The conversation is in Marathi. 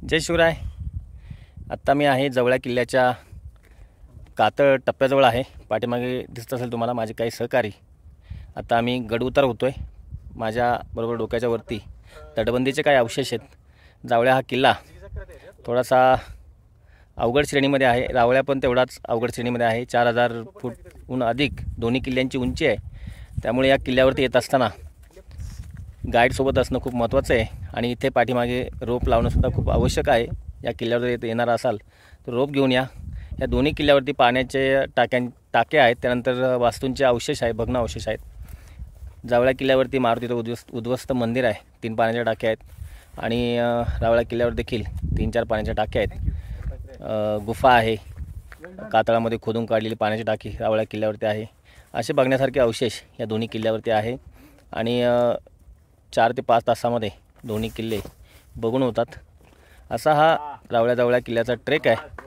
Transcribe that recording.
जय शिवराय. आत्ता मी आहे जवळ्या किल्ल्याच्या कातळ टप्प्याजवळ आहे. पाठीमागे दिसत असेल तुम्हाला माझे काही सहकारी. आता आम्ही गड उतार होतो आहे. माझ्याबरोबर डोक्याच्या वरती तटबंदीचे काही अवशेष आहेत. जावळ्या हा किल्ला थोडासा अवघड श्रेणीमध्ये आहे. रावळ्या पण तेवढाच अवघड श्रेणीमध्ये आहे. 4000 फूटहून अधिक दोन्ही किल्ल्यांची उंची आहे. त्यामुळे या किल्ल्यावरती येत असताना गाईडसोबत असणं खूप महत्त्वाचं आहे. आणि इथे पाठीमागे रोप लावणंसुद्धा खूप आवश्यक आहे. या किल्ल्यावर येणार असाल तर रोप घेऊन या. या दोन्ही किल्ल्यावरती पाण्याचे टाके आहेत. त्यानंतर वास्तूंचे अवशेष आहे, भग्न अवशेष आहेत. जावळ्या किल्ल्यावरती मारुतीचं उद्ध्वस्त मंदिर आहे. 3 पाण्याचे टाके आहेत. आणि रावळ्या किल्ल्यावर देखील 3-4 पाण्याचे टाके आहेत. गुफा आहे. कातळामध्ये खोदून काढलेली पाण्याची टाकी रावळ्या किल्ल्यावरती आहे. असे बघण्यासारखे अवशेष या दोन्ही किल्ल्यावरती आहे. आणि 4 ते 5 तासामध्ये दोन्ही किल्ले बघून होतात. असा हा रावळ्या किल्ल्याचा ट्रेक आहे.